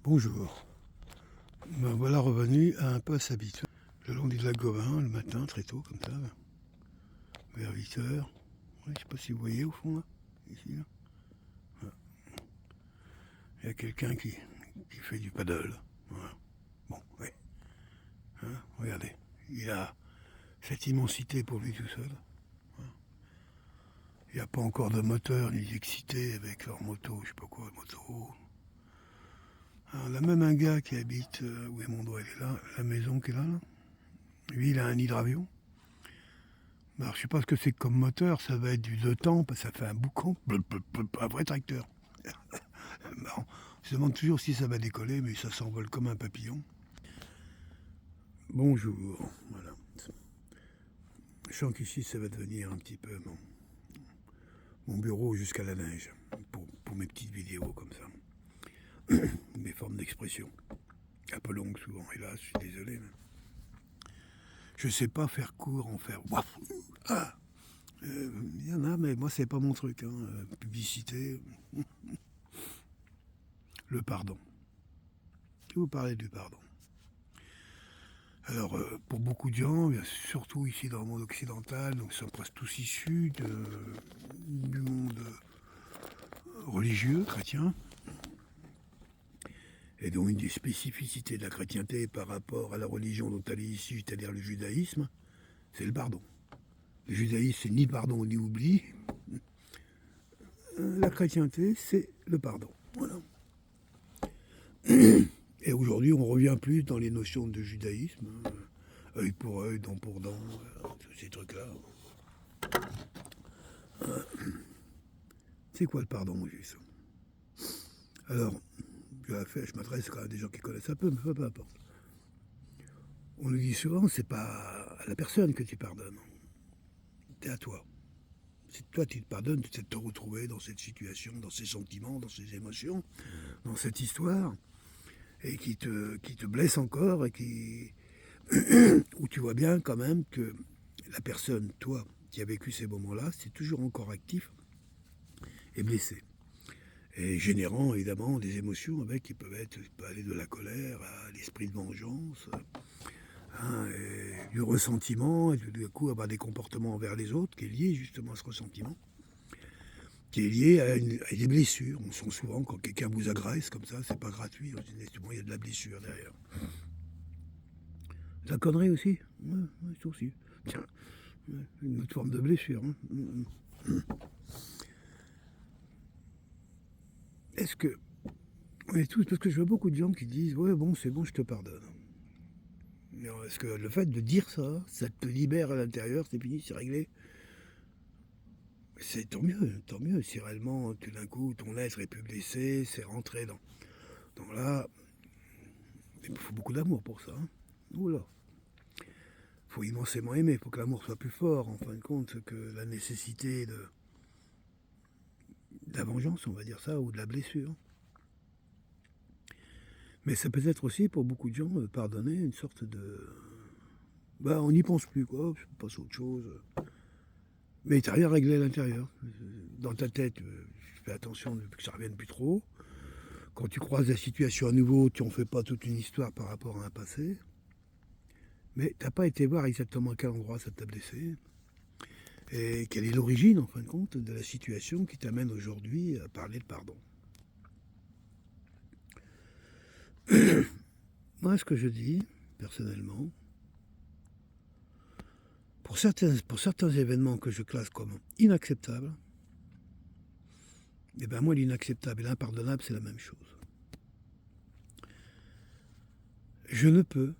Bonjour. Ben voilà revenu à un poste habituel, le long du lac Gauvin, le matin, très tôt, comme ça, vers 8 heures. Ouais, je sais pas si vous voyez au fond, là, ici, là. Voilà. Il y a quelqu'un qui fait du paddle. Voilà. Bon, ouais. Hein, regardez, il a cette immensité pour lui tout seul. Voilà. Il n'y a pas encore de moteur ni d'excité avec leur moto, je sais pas quoi, moto. Alors, là, même un gars qui habite, où est mon doigt, il est là, la maison qui est là, là. Lui, il a un hydravion. Alors, je sais pas ce que c'est comme moteur, ça va être du 2 temps, parce que ça fait un boucan, un vrai tracteur. Bon, on se demande toujours si ça va décoller, mais ça s'envole comme un papillon. Bonjour, voilà. Je sens qu'ici, ça va devenir un petit peu mon bureau jusqu'à la neige, pour mes petites vidéos comme ça. Mes formes d'expression. Un peu longues souvent, hélas, je suis désolé. Mais je sais pas faire court, en faire... Ah, y en a, mais moi, c'est pas mon truc. Hein. Publicité, le pardon. Je vais vous parler du pardon. Alors, pour beaucoup de gens, surtout ici dans le monde occidental, donc sont presque tous issus du monde religieux, chrétien, et donc une des spécificités de la chrétienté par rapport à la religion dont elle est issue, c'est-à-dire le judaïsme, c'est le pardon. Le judaïsme, c'est ni pardon ni oubli. La chrétienté, c'est le pardon. Voilà. Et aujourd'hui, on revient plus dans les notions de judaïsme, œil pour œil, dent pour dent, tous ces trucs-là. C'est quoi le pardon, juste? Alors, je m'adresse quand même à des gens qui connaissent un peu, mais peu importe. On nous dit souvent, c'est pas à la personne que tu pardonnes, c'est à toi. C'est toi qui te pardonnes, tu sais te retrouver dans cette situation, dans ces sentiments, dans ces émotions, dans cette histoire, et qui te blesse encore, et où tu vois bien quand même que la personne, toi, qui a vécu ces moments-là, c'est toujours encore actif et blessé. Et générant évidemment des émotions avec qui peuvent aller de la colère à l'esprit de vengeance, hein, du ressentiment, et du coup avoir des comportements envers les autres qui est lié justement à ce ressentiment, qui est lié à des blessures. On sent souvent quand quelqu'un vous agresse comme ça, c'est pas gratuit, souvent il y a de la blessure derrière. La connerie aussi, ouais, ça aussi. Tiens, une autre forme de blessure. Hein. Est-ce que on est tous, parce que je vois beaucoup de gens qui disent ouais bon c'est bon je te pardonne. Est-ce que le fait de dire ça, ça te libère à l'intérieur, c'est fini, c'est réglé? C'est tant mieux, si réellement tout d'un coup ton être est plus blessé, c'est rentré dans là. Il faut beaucoup d'amour pour ça. Hein. Oula. Il faut immensément aimer, il faut que l'amour soit plus fort en fin de compte que la nécessité de la vengeance, on va dire ça, ou de la blessure. Mais ça peut être aussi pour beaucoup de gens pardonner une sorte de... Bah on n'y pense plus quoi, je passe à autre chose. Mais t'as rien réglé à l'intérieur. Dans ta tête, tu fais attention que ça revienne plus trop. Quand tu croises la situation à nouveau, tu en fais pas toute une histoire par rapport à un passé. Mais t'as pas été voir exactement à quel endroit ça t'a blessé. Et quelle est l'origine, en fin de compte, de la situation qui t'amène aujourd'hui à parler de pardon. Moi, ce que je dis, personnellement, pour certains événements que je classe comme inacceptables, eh ben moi, l'inacceptable et l'impardonnable, c'est la même chose. Je ne peux,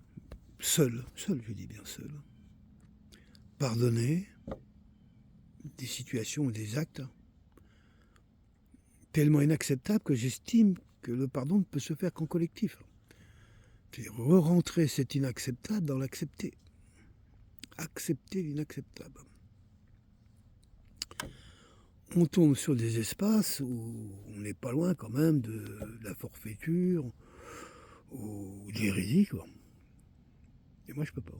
seul, je dis bien seul, pardonner des situations ou des actes tellement inacceptables que j'estime que le pardon ne peut se faire qu'en collectif. C'est re-rentrer cet inacceptable dans l'accepter. Accepter l'inacceptable. On tombe sur des espaces où on n'est pas loin quand même de la forfaiture ou de l'hérésie, quoi. Et moi, je peux pas.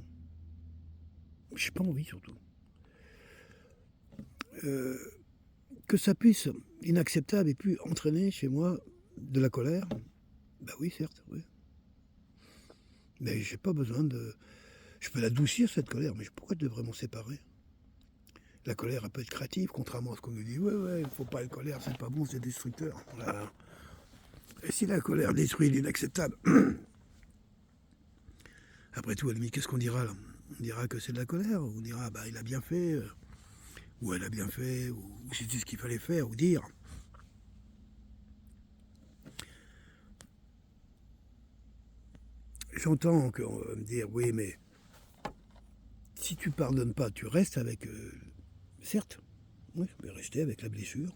J'ai pas envie, surtout. Que ça puisse, inacceptable, et puis entraîner chez moi de la colère, Bah oui, certes, oui. Mais j'ai pas besoin de... Je peux l'adoucir, cette colère, mais pourquoi je devrais m'en séparer? La colère, elle peut être créative, contrairement à ce qu'on nous dit. Ouais, ouais, il faut pas être colère, c'est pas bon, c'est destructeur. Voilà. Et si la colère détruit l'inacceptable, après tout, à la limite, qu'est-ce qu'on dira là? On dira que c'est de la colère, ou on dira, bah, il a bien fait, ou elle a bien fait, ou c'était ce qu'il fallait faire, ou dire. J'entends qu'on va me dire, oui, mais si tu pardonnes pas, tu restes avec. Certes, oui, je vais rester avec la blessure.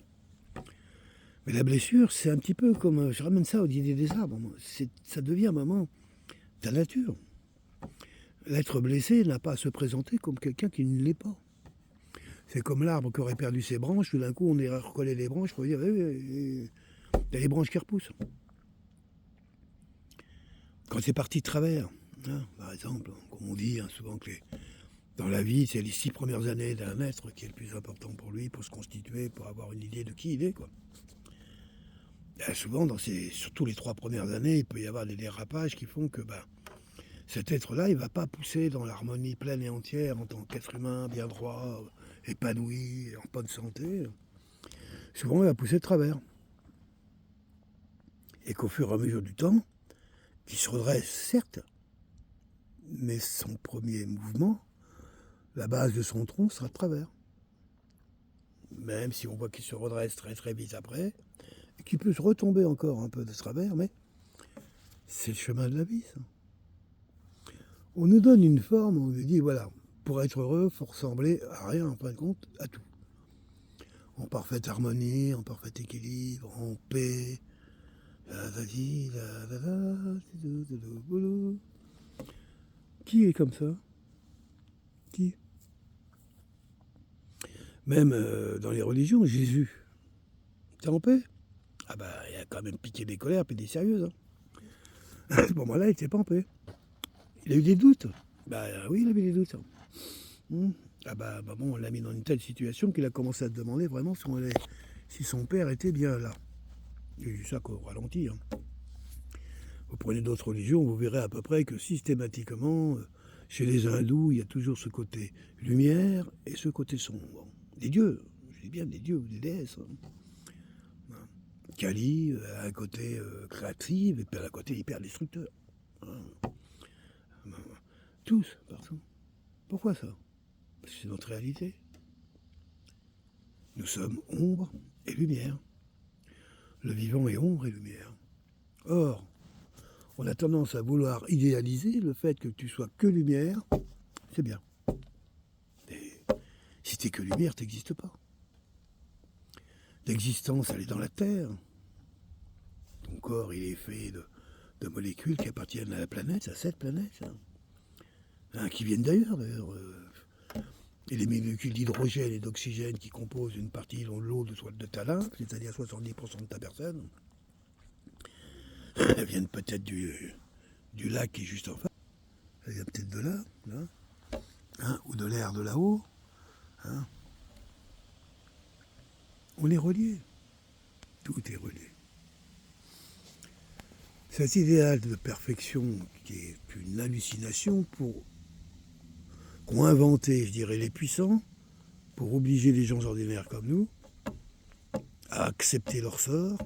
Mais la blessure, c'est un petit peu comme. Je ramène ça au dîner des arbres. Ça devient un moment ta nature. L'être blessé n'a pas à se présenter comme quelqu'un qui ne l'est pas. C'est comme l'arbre qui aurait perdu ses branches, tout d'un coup on irait recoller les branches pour dire il y a les branches qui repoussent. Quand c'est parti de travers, hein, par exemple, comme on dit hein, souvent que dans la vie, c'est les 6 premières années d'un être qui est le plus important pour lui, pour se constituer, pour avoir une idée de qui il est. Quoi. Et souvent, surtout les 3 premières années, il peut y avoir des dérapages qui font que cet être-là, il ne va pas pousser dans l'harmonie pleine et entière en tant qu'être humain, bien droit, épanoui, en bonne santé. Souvent, il va pousser de travers. Et qu'au fur et à mesure du temps, qui se redresse, certes, mais son premier mouvement, la base de son tronc sera de travers. Même si on voit qu'il se redresse très très vite après, et qu'il peut se retomber encore un peu de travers, mais c'est le chemin de la vie, ça. On nous donne une forme, on nous dit, voilà, pour être heureux, il faut ressembler à rien, en fin de compte, à tout. En parfaite harmonie, en parfait équilibre, en paix. Qui est comme ça? Qui? Même dans les religions, Jésus, t'es en paix? Ah bah, il a quand même piqué des colères puis des sérieuses. Hein. À ce moment-là, il était pas en paix. Il a eu des doutes. Bah oui, il avait des doutes. Ah bah, bon, on l'a mis dans une telle situation qu'il a commencé à se demander vraiment si son père était bien là. J'ai vu ça qu'au ralenti. Hein. Vous prenez d'autres religions, vous verrez à peu près que systématiquement, chez les hindous, il y a toujours ce côté lumière et ce côté sombre. Des dieux, je dis bien des dieux ou des déesses. Hein. Kali a un côté créatif et puis un côté hyper destructeur. Hein. Tous, partout. Pourquoi ça? Parce que c'est notre réalité. Nous sommes ombre et lumière. Le vivant est ombre et lumière. Or, on a tendance à vouloir idéaliser le fait que tu sois que lumière, c'est bien. Et si t'es que lumière, t'existes pas. L'existence, elle est dans la Terre. Ton corps, il est fait de molécules qui appartiennent à la planète, à cette planète. Hein, qui viennent d'ailleurs. Et les molécules d'hydrogène et d'oxygène qui composent une partie de l'eau de ta lymphe, c'est-à-dire 70% de ta personne, elles viennent peut-être du lac qui est juste en face. Elles viennent peut-être de là, hein, ou de l'air de là-haut. Hein. On est reliés. Tout est relié. Cet idéal de perfection qui est une hallucination qu'ont inventé, je dirais, les puissants pour obliger les gens ordinaires comme nous à accepter leur sort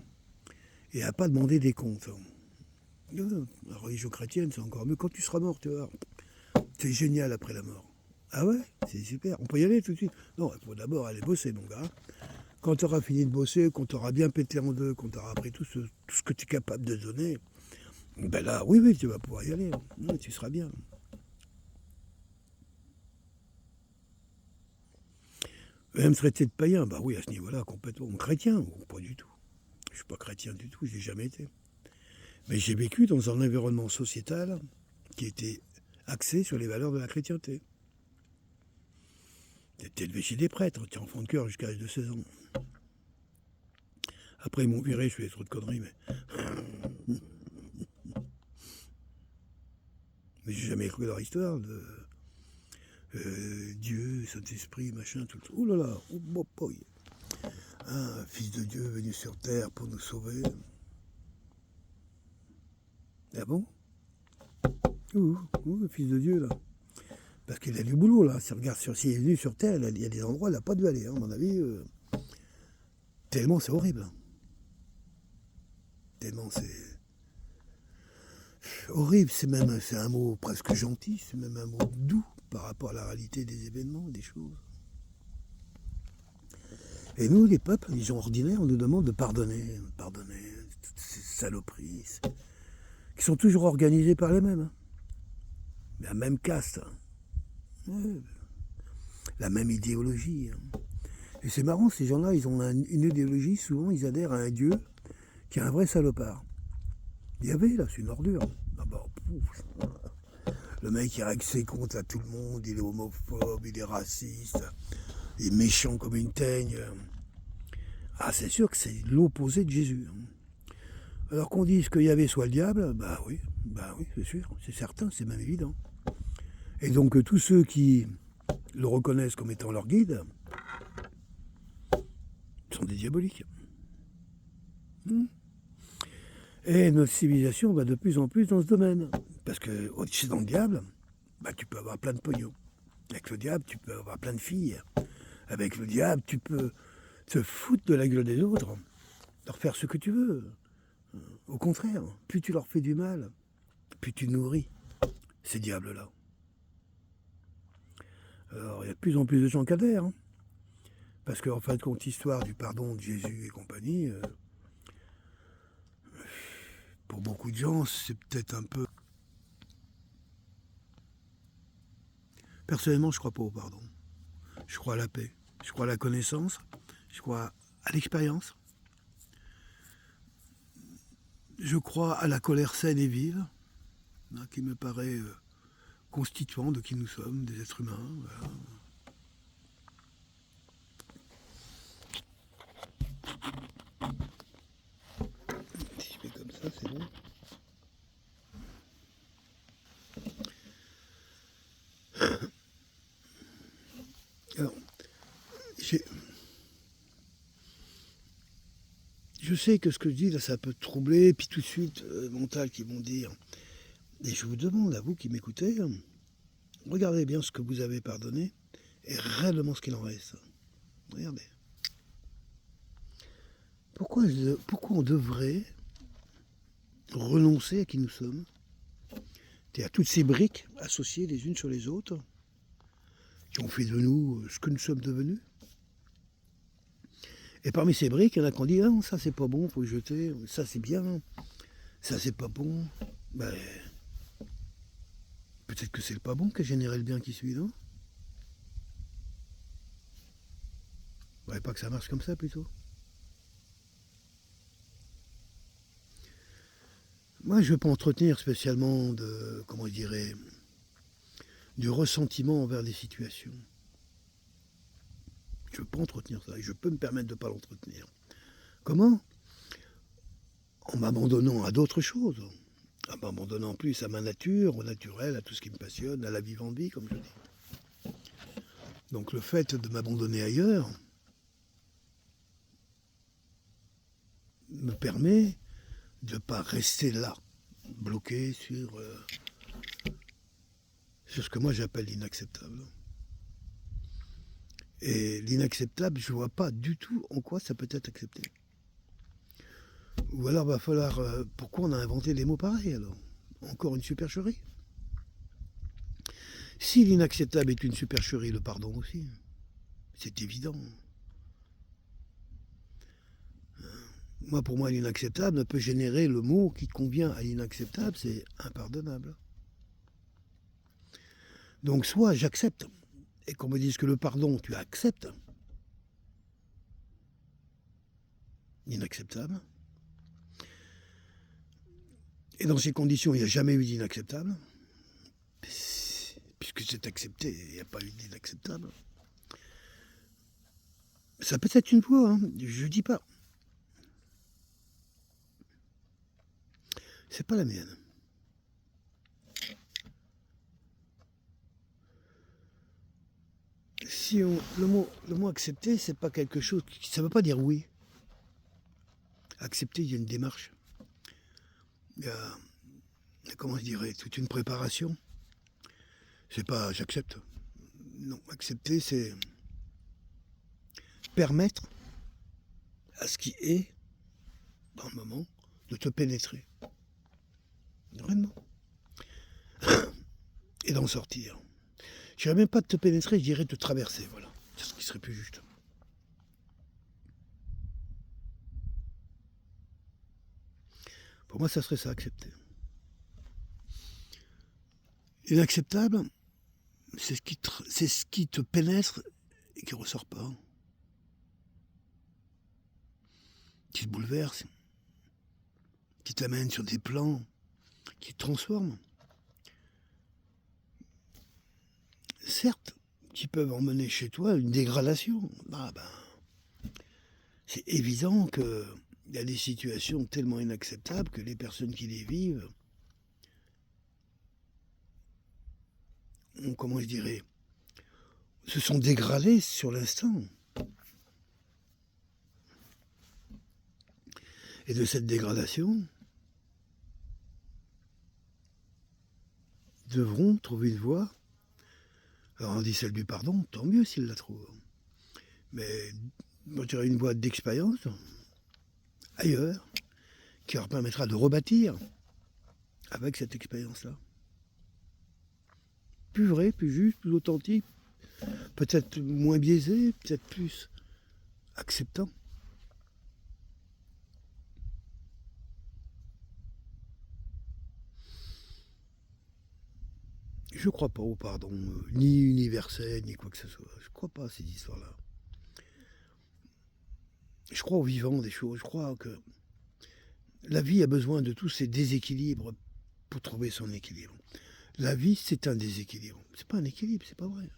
et à pas demander des comptes. La religion chrétienne, c'est encore mieux. Quand tu seras mort, tu vois, c'est génial après la mort. Ah ouais, c'est super. On peut y aller tout de suite. Non, il faut d'abord aller bosser, mon gars. Quand tu auras fini de bosser, quand tu auras bien pété en deux, quand tu auras appris tout ce que tu es capable de donner, ben là, oui, tu vas pouvoir y aller. Oui, tu seras bien. Même traité de païen, bah oui, à ce niveau-là, complètement. Chrétien, bon, pas du tout. Je ne suis pas chrétien du tout, je n'ai jamais été. Mais j'ai vécu dans un environnement sociétal qui était axé sur les valeurs de la chrétienté. J'étais élevé chez des prêtres, j'étais enfant de cœur jusqu'à l'âge de 16 ans. Après, ils m'ont viré, je faisais trop de conneries, mais j'ai jamais cru leur histoire de Dieu, Saint-Esprit, machin, tout. Oh là là, oh, boy. Un fils de Dieu venu sur terre pour nous sauver. bon? Ouh, le Fils de Dieu, là. Parce qu'il a du boulot, là. S'il regarde s'il est venu sur Terre, il y a des endroits où il n'a pas dû aller, hein, à mon avis. Tellement c'est horrible. Tellement c'est horrible. C'est un mot presque gentil, c'est même un mot doux par rapport à la réalité des événements, des choses. Et nous, les peuples, les gens ordinaires, on nous demande de pardonner toutes ces saloperies, qui sont toujours organisées par les mêmes. Hein. La même caste. Hein. Ouais. La même idéologie. Hein. Et c'est marrant, ces gens-là, ils ont une idéologie, souvent ils adhèrent à un dieu qui est un vrai salopard. Il y avait là, c'est une ordure. Ah bah, pouf. Le mec il règle ses comptes à tout le monde, il est homophobe, il est raciste, il est méchant comme une teigne. Ah c'est sûr que c'est l'opposé de Jésus. Alors qu'on dise qu'il y avait soit le diable, bah oui, c'est sûr, c'est certain, c'est même évident. Et donc tous ceux qui le reconnaissent comme étant leur guide sont des diaboliques. Et notre civilisation va de plus en plus dans ce domaine. Parce que au-dessus dans le diable, bah, tu peux avoir plein de pognon. Avec le diable, tu peux avoir plein de filles. Avec le diable, tu peux te foutre de la gueule des autres, leur faire ce que tu veux. Au contraire, plus tu leur fais du mal, plus tu nourris ces diables-là. Alors, il y a de plus en plus de gens qui adhèrent. Hein. Parce qu'en fin de compte, l'histoire du pardon de Jésus et compagnie, pour beaucoup de gens, c'est peut-être un peu... Personnellement, je ne crois pas au pardon. Je crois à la paix. Je crois à la connaissance. Je crois à l'expérience. Je crois à la colère saine et vive, hein, qui me paraît constituant de qui nous sommes, des êtres humains. Voilà. Si je fais comme ça, c'est bon. Alors, je sais que ce que je dis là, ça peut troubler, puis tout de suite, mental qui vont dire. Et je vous demande, à vous qui m'écoutez, regardez bien ce que vous avez pardonné et réellement ce qu'il en reste. Regardez. Pourquoi on devrait renoncer à qui nous sommes et à toutes ces briques associées les unes sur les autres qui ont fait de nous ce que nous sommes devenus. Et parmi ces briques, il y en a qui ont dit ah, ça c'est pas bon, faut le jeter, ça c'est bien, ça c'est pas bon. Ben, peut-être que c'est le pas bon qui a généré le bien qui suit, non? Vous ne voyez pas que ça marche comme ça plutôt? Moi, je ne veux pas entretenir spécialement de, comment je dirais, du ressentiment envers des situations. Je ne veux pas entretenir ça, et je peux me permettre de ne pas l'entretenir. Comment? En m'abandonnant à d'autres choses, en m'abandonnant plus à ma nature, au naturel, à tout ce qui me passionne, à la vivante vie, comme je dis. Donc le fait de m'abandonner ailleurs me permet de ne pas rester là, bloqué sur ce que moi j'appelle l'inacceptable. Et l'inacceptable, je ne vois pas du tout en quoi ça peut être accepté. Ou alors il va falloir... pourquoi on a inventé des mots pareils alors? Encore une supercherie. Si l'inacceptable est une supercherie, le pardon aussi. C'est évident. Moi, pour moi, l'inacceptable ne peut générer le mot qui convient à l'inacceptable, c'est impardonnable. Donc soit j'accepte, et qu'on me dise que le pardon, tu acceptes, l'inacceptable. Et dans ces conditions, il n'y a jamais eu d'inacceptable, puisque c'est accepté, il n'y a pas eu d'inacceptable. Ça peut être une voie, hein, je ne dis pas. C'est pas la mienne. Si le mot accepter, c'est pas quelque chose, ça ne veut pas dire oui. Accepter, il y a une démarche. Il y a comment je dirais, toute une préparation. C'est pas j'accepte. Non, accepter, c'est permettre à ce qui est, dans le moment, de te pénétrer. Vraiment. Et d'en sortir. Je dirais même pas de te pénétrer, je dirais de te traverser, voilà. C'est ce qui serait plus juste. Pour moi, ça serait ça, accepter. Inacceptable, c'est ce qui te pénètre et qui ne ressort pas. Qui te bouleverse, qui t'amène sur des plans, qui te transforment. Certes, qui peuvent emmener chez toi une dégradation. C'est évident qu'il y a des situations tellement inacceptables que les personnes qui les vivent ont, comment je dirais, se sont dégradées sur l'instant. Et de cette dégradation, devront trouver une voie. Alors on dit celle du pardon, tant mieux s'ils la trouvent. Mais moi je dirais une voie d'expérience ailleurs, qui leur permettra de rebâtir avec cette expérience-là. Plus vrai, plus juste, plus authentique, peut-être moins biaisé, peut-être plus acceptant. Je ne crois pas au pardon, ni universel, ni quoi que ce soit. Je ne crois pas à ces histoires-là. Je crois au vivant des choses. Je crois que la vie a besoin de tous ces déséquilibres pour trouver son équilibre. La vie, c'est un déséquilibre. C'est pas un équilibre, c'est pas vrai.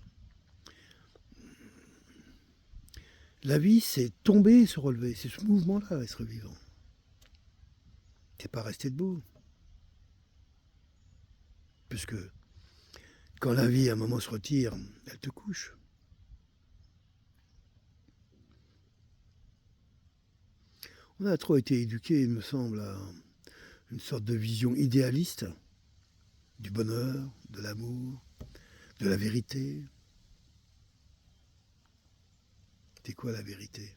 La vie, c'est tomber et se relever. C'est ce mouvement-là, être vivant. C'est pas rester debout. Puisque quand la vie, à un moment, se retire, elle te couche. On a trop été éduqués, il me semble, à une sorte de vision idéaliste du bonheur, de l'amour, de la vérité. C'est quoi la vérité ?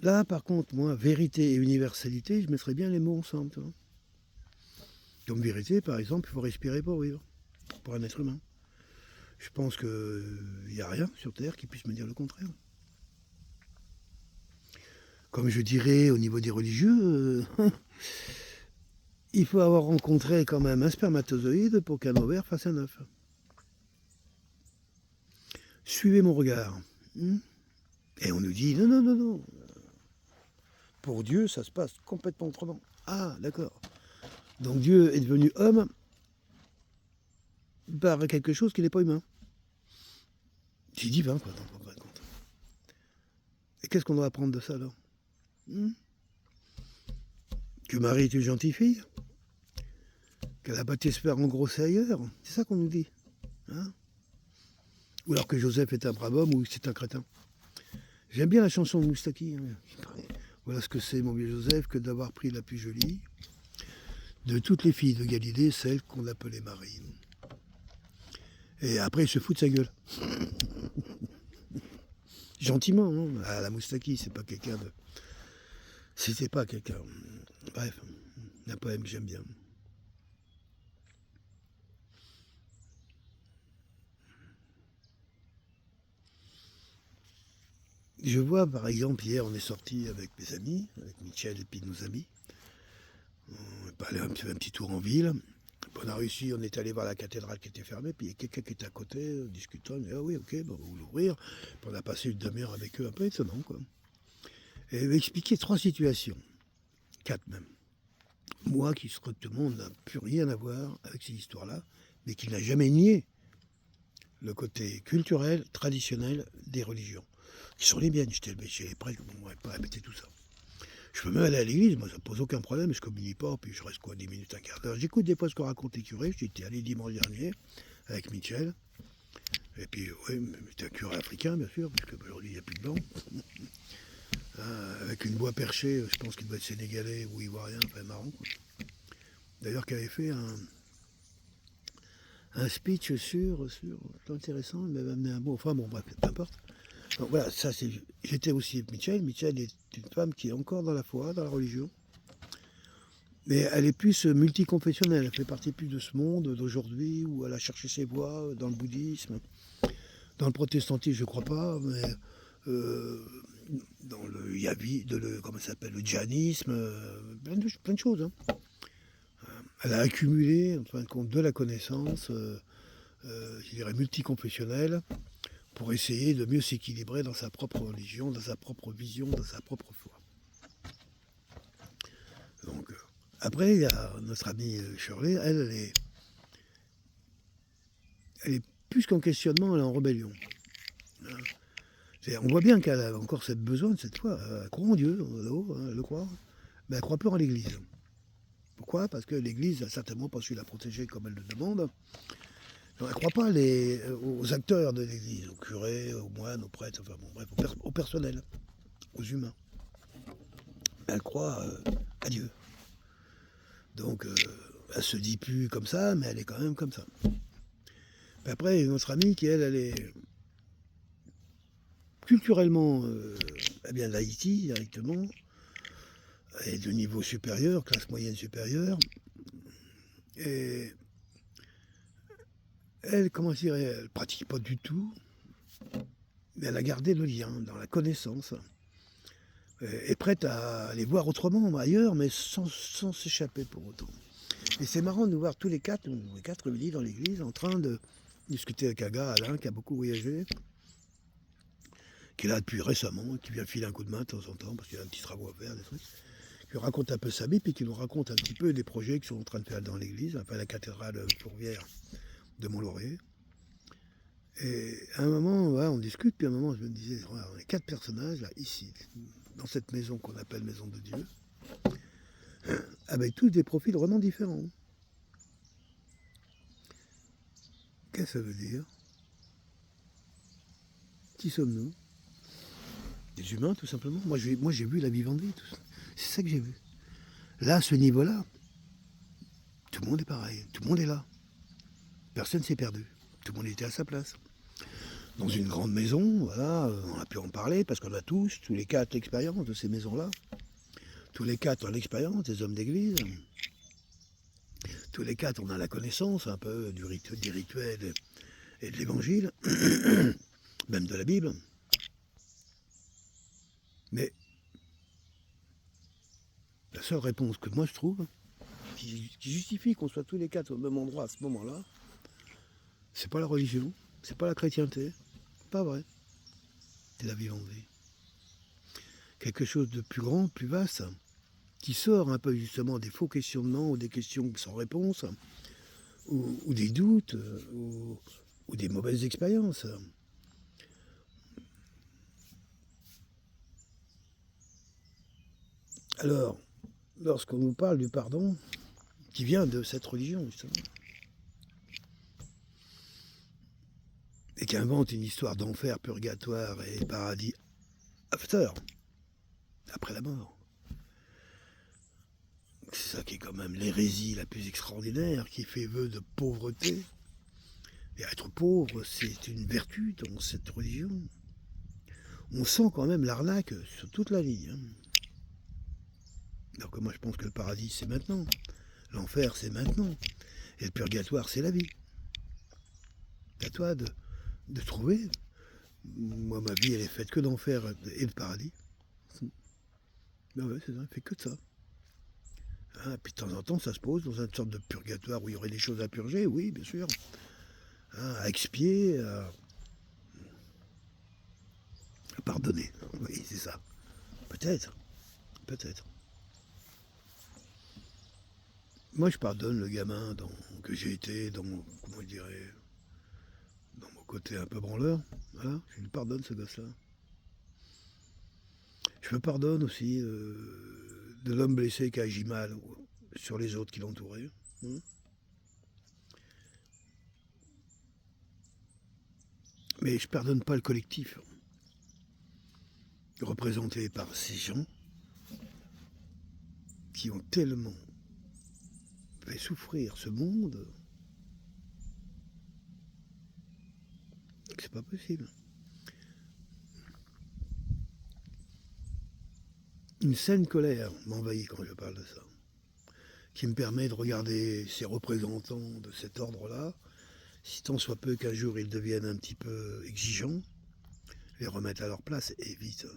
Là, par contre, moi, vérité et universalité, je mettrais bien les mots ensemble. Toi. Comme vérité, par exemple, il faut respirer pour vivre, pour un être humain. Je pense qu'il n'y a rien sur Terre qui puisse me dire le contraire. Comme je dirais au niveau des religieux, il faut avoir rencontré quand même un spermatozoïde pour qu'un ovaire fasse un œuf. Suivez mon regard. Et on nous dit, non, non, non, non. Pour Dieu, ça se passe complètement autrement. Ah, d'accord. Donc Dieu est devenu homme par quelque chose qui n'est pas humain. C'est divin, quoi, dans le compte. Et qu'est-ce qu'on doit apprendre de ça, alors ? Que Marie est une gentille fille ? Qu'elle n'a pas tes spermes engrossés ailleurs ? C'est ça qu'on nous dit. Hein ? Ou alors que Joseph est un brave homme ou c'est un crétin. J'aime bien la chanson de Moustaki. Voilà ce que c'est, mon vieux Joseph, que d'avoir pris la plus jolie de toutes les filles de Galilée, celle qu'on appelait Marie. Et après, il se fout de sa gueule. Gentiment, hein. Ah, la Moustaki, c'est pas quelqu'un de... C'était pas quelqu'un... Bref, un poème que j'aime bien. Je vois, par exemple, hier, on est sorti avec mes amis, avec Michel et puis nos amis. On est allé un petit tour en ville. On a réussi, on est allé voir la cathédrale qui était fermée, puis il y a quelqu'un qui était à côté, discutant, ah oui, ok, bon, on va l'ouvrir. Puis on a passé une demi-heure avec eux, un peu étonnant, quoi. Et il m'a expliqué 3 situations, 4 même. Moi, qui strictement n'a plus rien à voir avec ces histoires-là, mais qui n'a jamais nié le côté culturel, traditionnel des religions, qui sont les miennes. J'étais presque, bon, on ne va pas répéter tout ça. Je peux même aller à l'église, moi ça ne pose aucun problème, je ne communie pas, puis je reste quoi, 10 minutes, un quart d'heure. J'écoute des fois ce que racontent les curés, j'étais allé dimanche dernier avec Michel, et puis oui, c'était un curé africain bien sûr, parce qu'aujourd'hui il n'y a plus de blanc. avec une voix perchée, je pense qu'il doit être sénégalais ou ivoirien, enfin marrant. Quoi. D'ailleurs, qui avait fait un speech sur intéressant, il m'avait amené un mot, enfin bon, bref, peu importe. Donc voilà, ça c'est. J'étais aussi avec Michel. Michel est une femme qui est encore dans la foi, dans la religion. Mais elle est plus multiconfessionnelle. Elle fait partie plus de ce monde d'aujourd'hui où elle a cherché ses voies dans le bouddhisme. Dans le protestantisme, je ne crois pas, mais euh, dans le yavi, comment ça s'appelle, le djanisme, plein de choses. Hein. Elle a accumulé, en fin de compte, de la connaissance, je dirais multiconfessionnelle, pour essayer de mieux s'équilibrer dans sa propre religion, dans sa propre vision, dans sa propre foi. Donc, après, il y a notre amie Shirley, elle est plus qu'en questionnement, elle est en rébellion. On voit bien qu'elle a encore cette besoin de cette foi. Elle croit en Dieu, là-haut, elle le croit, mais elle ne croit plus en l'Église. Pourquoi? Parce que l'Église n'a certainement pas su la protéger comme elle le demande. Donc, elle ne croit pas aux acteurs de l'Église, aux curés, aux moines, aux prêtres, enfin bon, bref, au personnel, aux humains. Elle croit à Dieu. Donc, elle se dit plus comme ça, mais elle est quand même comme ça. Puis après, notre amie qui, elle est culturellement, elle vient d'Haïti directement, et de niveau supérieur, classe moyenne supérieure. Et elle, comment dire, elle pratique pas du tout, mais elle a gardé le lien dans la connaissance. Est prête à aller voir autrement, ailleurs, mais sans s'échapper pour autant. Et c'est marrant de nous voir tous les quatre midi dans l'église, en train de discuter avec un gars, Alain, qui a beaucoup voyagé, qui est là depuis récemment, qui vient filer un coup de main de temps en temps, parce qu'il a un petit travaux à faire, des trucs, qui raconte un peu sa vie, puis qui nous raconte un petit peu des projets qu'ils sont en train de faire dans l'église, enfin la cathédrale Fourvière de Mont-Laurier. Et à un moment, ouais, on discute, puis à un moment, je me disais, ouais, on est quatre personnages, là, ici, dans cette maison qu'on appelle Maison de Dieu, avec tous des profils vraiment différents. Qu'est-ce que ça veut dire? Qui sommes-nous? Des humains, tout simplement. Moi, j'ai vu la vivandie, tout ça. C'est ça que j'ai vu. Là, à ce niveau-là, tout le monde est pareil. Tout le monde est là. Personne ne s'est perdu. Tout le monde était à sa place. Dans une grande maison, voilà, on a pu en parler parce qu'on a tous les quatre, l'expérience de ces maisons-là. Tous les quatre ont l'expérience des hommes d'église. Tous les quatre, on a la connaissance un peu des rituels et de l'évangile, même de la Bible. Mais la seule réponse que moi je trouve, qui justifie qu'on soit tous les quatre au même endroit à ce moment-là, c'est pas la religion, c'est pas la chrétienté, pas vrai. C'est la vivandie. Quelque chose de plus grand, plus vaste, qui sort un peu justement des faux questionnements ou des questions sans réponse, ou des doutes, ou des mauvaises expériences. Alors, lorsqu'on nous parle du pardon, qui vient de cette religion, justement, et qui invente une histoire d'enfer, purgatoire et paradis after, après la mort. C'est ça qui est quand même l'hérésie la plus extraordinaire, qui fait vœu de pauvreté. Et être pauvre, c'est une vertu dans cette religion. On sent quand même l'arnaque sur toute la ligne. Hein. Alors que moi je pense que le paradis c'est maintenant, l'enfer c'est maintenant, et le purgatoire c'est la vie. C'est à toi de trouver. Moi ma vie elle est faite que d'enfer et de paradis. Ben ouais, c'est ça, elle fait que de ça. Hein, puis de temps en temps ça se pose dans une sorte de purgatoire où il y aurait des choses à purger, oui bien sûr. Hein, à expier, à pardonner. Oui c'est ça. Peut-être, peut-être. Moi, je pardonne le gamin que j'ai été, comment je dirais, dans mon côté un peu branleur. Voilà, je lui pardonne ce gosse-là. Je me pardonne aussi de l'homme blessé qui agit mal sur les autres qui l'entouraient. Hein. Mais je pardonne pas le collectif. représentés par ces gens qui ont tellement fait souffrir ce monde que c'est pas possible. Une saine colère m'envahit quand je parle de ça, qui me permet de regarder ces représentants de cet ordre-là, si tant soit peu qu'un jour ils deviennent un petit peu exigeants, les remettre à leur place et vite.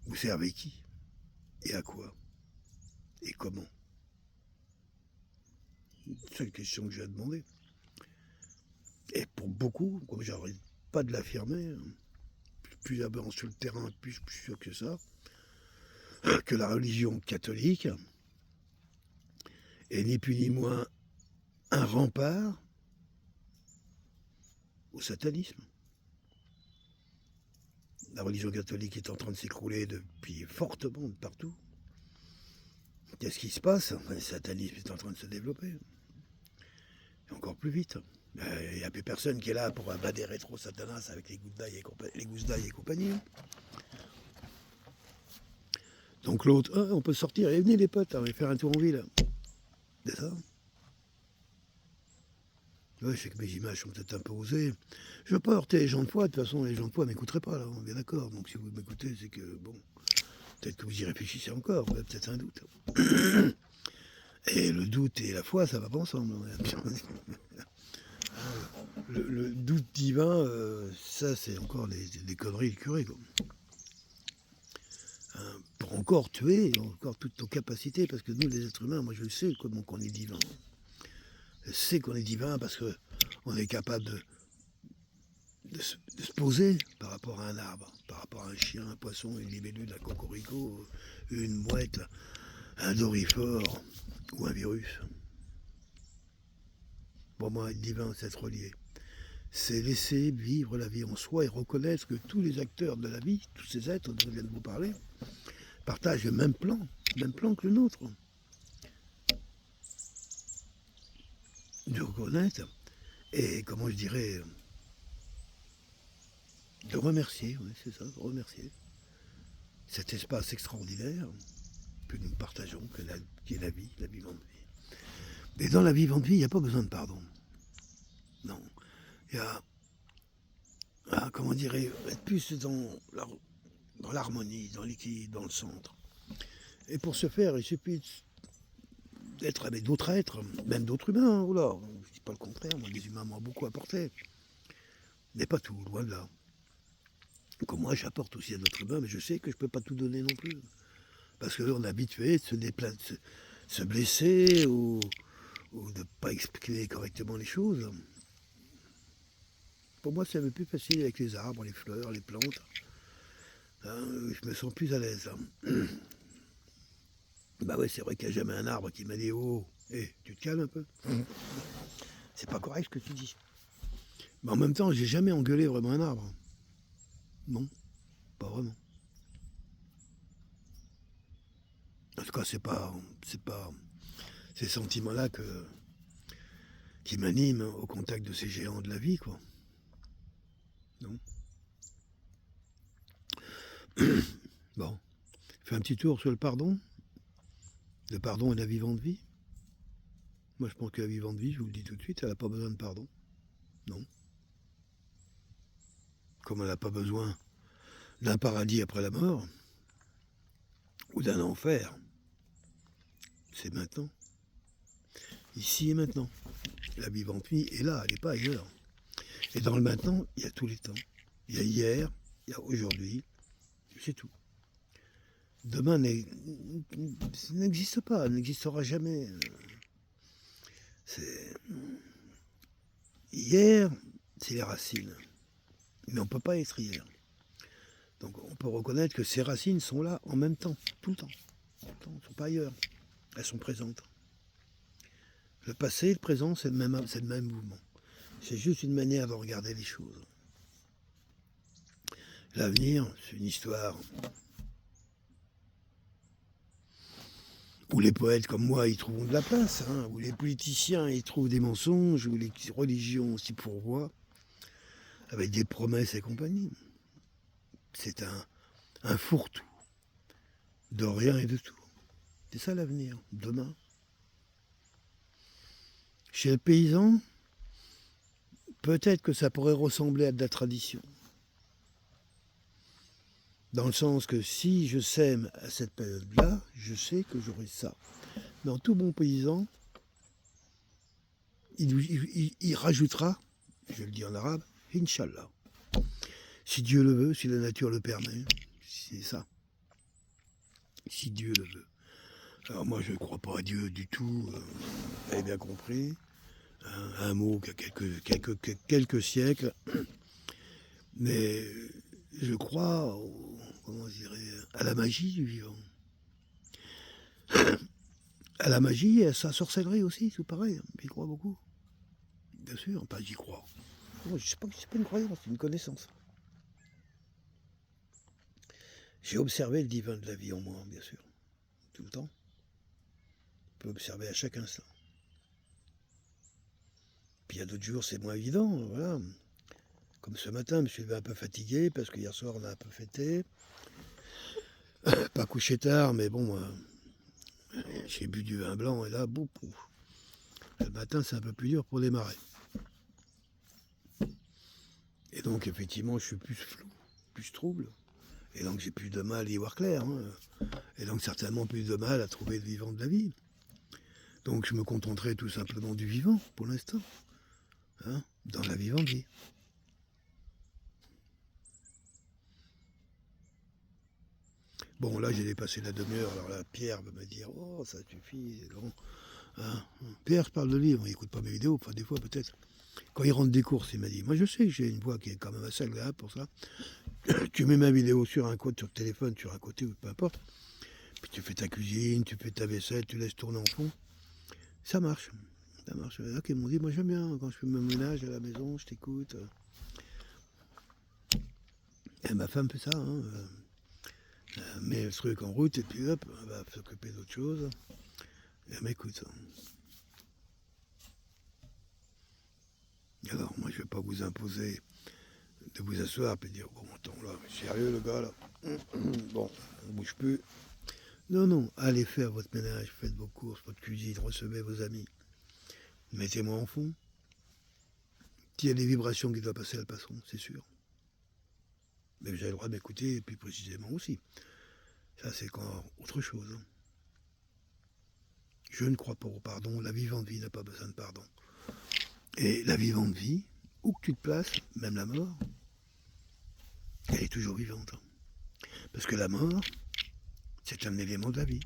Vous servez qui? Et à quoi? Et comment? C'est la seule question que j'ai à demander. Et pour beaucoup, comme j'arrête pas de l'affirmer, plus j'avance sur le terrain, plus je suis sûr que ça, que la religion catholique est ni plus ni moins un rempart au satanisme. La religion catholique est en train de s'écrouler depuis fortement de partout. Qu'est-ce qui se passe? Le satanisme est en train de se développer. Et encore plus vite. Il n'y a plus personne qui est là pour abattre des rétro-satanas avec les gousses d'ail et compagnie. Donc l'autre, on peut sortir, et venez les potes, on va faire un tour en ville. C'est ça? Ouais, je sais que mes images sont peut-être un peu osées. Je ne veux pas heurter les gens de foi, de toute façon les gens de foi ne m'écouteraient pas, là, on est bien d'accord. Donc si vous m'écoutez, c'est que, bon, peut-être que vous y réfléchissez encore, vous avez peut-être un doute. Et le doute et la foi, ça va pas ensemble. Le doute divin, ça c'est encore des conneries de curé, quoi. Pour encore tuer, encore toutes nos capacités, parce que nous les êtres humains, moi je sais comment qu'on est divin. Je sais qu'on est divin parce qu'on est capable de se poser par rapport à un arbre, par rapport à un chien, un poisson, une libellule, un cocorico, une mouette, un dorifort ou un virus. Pour moi, être divin, c'est être relié. C'est laisser vivre la vie en soi et reconnaître que tous les acteurs de la vie, tous ces êtres dont je viens de vous parler, partagent le même plan que le nôtre. De reconnaître et, comment je dirais, de remercier, oui, c'est ça, de remercier cet espace extraordinaire que nous partageons, qui est la vie, la vivante vie. Et dans la vivante vie, il n'y a pas besoin de pardon. Non. Il y a, comment dirais, être plus dans l'harmonie, dans l'équilibre, dans le centre. Et pour ce faire, il suffit d'être avec d'autres êtres, même d'autres humains. Oula, je ne dis pas le contraire, moi, les humains m'ont beaucoup apporté. Mais pas tout, loin de là. Comme moi, j'apporte aussi à d'autres humains, mais je sais que je ne peux pas tout donner non plus. Parce qu'on est habitué de se déplacer, de se blesser ou de ne pas expliquer correctement les choses. Pour moi, c'est un peu plus facile avec les arbres, les fleurs, les plantes. Je me sens plus à l'aise. Bah ouais, c'est vrai qu'il n'y a jamais un arbre qui m'a dit oh, tu te calmes un peu. C'est pas correct ce que tu dis. Mais en même temps, j'ai jamais engueulé vraiment un arbre. Non, pas vraiment. En tout cas, c'est pas ces sentiments-là qui m'animent au contact de ces géants de la vie, quoi. Non. Bon, fais un petit tour sur le pardon. Le pardon est la vivante vie. Moi, je pense que la vivante vie, je vous le dis tout de suite, elle n'a pas besoin de pardon. Non. Comme elle n'a pas besoin d'un paradis après la mort, ou d'un enfer. C'est maintenant. Ici et maintenant. La vivante vie est là, elle n'est pas ailleurs. Et dans le maintenant, il y a tous les temps. Il y a hier, il y a aujourd'hui, c'est tout. Demain n'existe pas, n'existera jamais. Hier, c'est les racines. Mais on ne peut pas être hier. Donc on peut reconnaître que ces racines sont là en même temps, tout le temps. Elles ne sont pas ailleurs. Elles sont présentes. Le passé et le présent, c'est le même mouvement. C'est juste une manière de regarder les choses. L'avenir, c'est une histoire où les poètes comme moi y trouvent de la place, où les politiciens y trouvent des mensonges, où les religions s'y pourvoient, avec des promesses et compagnie. C'est un fourre-tout de rien et de tout. C'est ça l'avenir, demain. Chez le paysan, peut-être que ça pourrait ressembler à de la tradition. Dans le sens que si je sème à cette période-là, je sais que j'aurai ça. Dans tout bon paysan, il rajoutera, je le dis en arabe, Inch'Allah. Si Dieu le veut, si la nature le permet, c'est ça. Si Dieu le veut. Alors moi, je ne crois pas à Dieu du tout, vous avez bien compris. Un mot qui a quelques siècles. Mais je crois, comment je dirais, à la magie du vivant. À la magie et à sa sorcellerie aussi, c'est pareil. J'y crois beaucoup. Bien sûr, pas j'y crois. Moi, je sais pas, c'est pas une croyance, c'est une connaissance. J'ai observé le divin de la vie en moi, bien sûr. Tout le temps. On peut observer à chaque instant. Puis il y a d'autres jours, c'est moins évident, voilà. Comme ce matin, je me suis levé un peu fatigué parce que hier soir, on a un peu fêté. Pas couché tard, mais bon, j'ai bu du vin blanc et là, boum, le matin, c'est un peu plus dur pour démarrer. Et donc, effectivement, je suis plus flou, plus trouble. Et donc, j'ai plus de mal à y voir clair. Et donc, certainement plus de mal à trouver le vivant de la vie. Donc, je me contenterai tout simplement du vivant, pour l'instant. Dans la vivante vie. Bon, là, j'ai dépassé la demi-heure. Alors là, Pierre va me dire, oh, ça suffit, c'est long. Pierre, je parle de livre, il n'écoute pas mes vidéos, enfin, des fois, peut-être. Quand il rentre des courses, il m'a dit, moi, je sais que j'ai une voix qui est quand même assez agréable pour ça. Tu mets ma vidéo sur un côté, sur le téléphone, sur un côté, ou peu importe. Puis tu fais ta cuisine, tu fais ta vaisselle, tu laisses tourner en fond. Ça marche. Ça marche. Il y en a qui m'ont dit, moi j'aime bien, quand je fais mon ménage à la maison, je t'écoute. Et ma femme fait ça, elle met le truc en route et puis hop, elle va s'occuper d'autre chose. Et elle m'écoute. Alors moi je ne vais pas vous imposer de vous asseoir et dire, bon attends là, sérieux le gars là. Bon, on ne bouge plus. Non, non, allez faire votre ménage, faites vos courses, votre cuisine, recevez vos amis. Mettez-moi en fond. S'il y a des vibrations qui doivent passer, elles passeront, c'est sûr. Mais vous avez le droit d'écouter, et puis précisément aussi. Ça, c'est encore autre chose. Je ne crois pas au pardon. La vivante vie n'a pas besoin de pardon. Et la vivante vie, où que tu te places, même la mort, elle est toujours vivante. Parce que la mort, c'est un élément de la vie.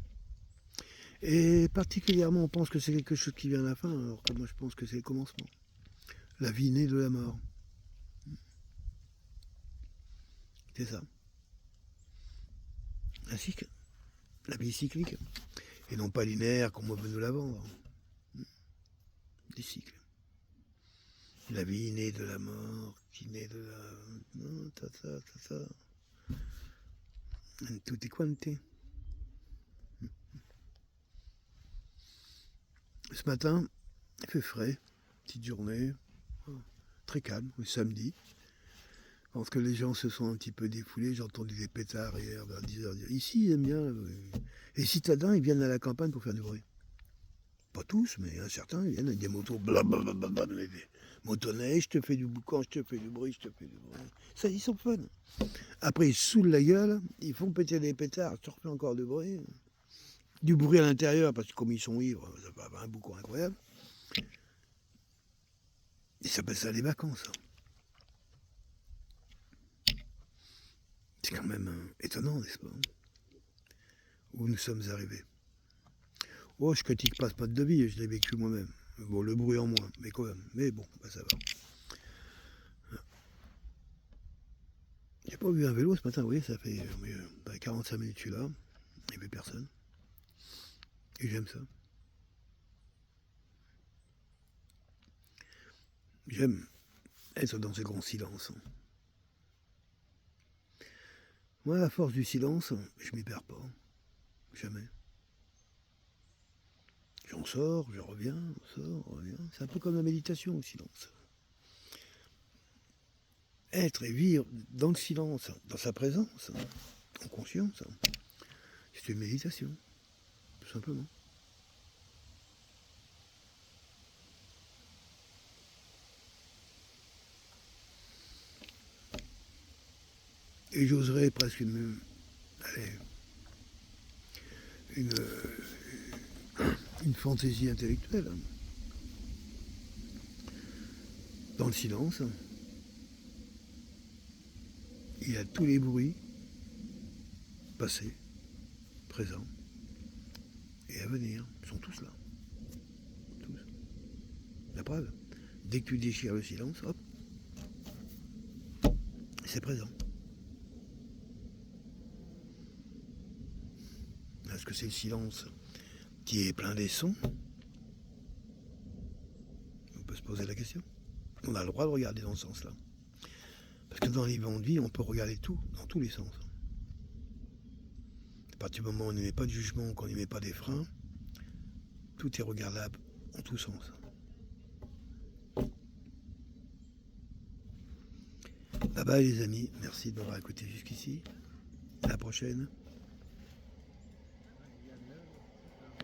Et particulièrement, on pense que c'est quelque chose qui vient à la fin, alors que moi je pense que c'est le commencement. La vie naît de la mort. C'est ça. Ainsi que la vie cyclique. Et non pas linéaire comme on veut nous la vendre. Des cycles. La vie naît de la mort, qui naît de la... Non, Tutti quanti. Ce matin, il fait frais, petite journée, très calme, le samedi. Je pense que les gens se sont un petit peu défoulés. J'ai entendu des pétards hier vers 10h. Ici, ils aiment bien. Les citadins, ils viennent à la campagne pour faire du bruit. Pas tous, mais certains, ils viennent avec des motos, blablabla, des motoneiges, je te fais du boucan, je te fais du bruit, je te fais du bruit. Ça, ils sont fun. Après, ils saoulent la gueule, ils font péter des pétards, je te refais encore du bruit. Du bruit à l'intérieur, parce que comme ils sont ivres, ça va avoir un boucan incroyable. Ils s'appellent ça les vacances. C'est quand même étonnant, n'est-ce pas? Où nous sommes arrivés. Oh, je critique pas ce mode de vie, je l'ai vécu moi-même. Bon, le bruit en moins, mais quand même. Mais bon, bah, ça va. J'ai pas vu un vélo ce matin, vous voyez, ça fait 45 minutes que je suis là. Il n'y avait personne. Et j'aime ça. J'aime être dans ce grand silence. Moi, à force du silence, je m'y perds pas. Jamais. J'en sors, je reviens, on sort, on revient. C'est un peu comme la méditation, le silence. être et vivre dans le silence, dans sa présence, en conscience, c'est une méditation, tout simplement. Et j'oserais presque une fantaisie intellectuelle. Dans le silence, il y a tous les bruits passés, présents et à venir. Ils sont tous là. Tous. La preuve, dès que tu déchires le silence, hop, c'est présent. Est-ce que c'est le silence qui est plein des sons? On peut se poser la question. On a le droit de regarder dans ce sens-là. Parce que dans les vivants de vie, on peut regarder tout, dans tous les sens. À partir du moment où on n'émet pas de jugement, qu'on n'émet pas des freins, tout est regardable en tous sens. Bye bye les amis, merci de m'avoir écouté jusqu'ici. À la prochaine.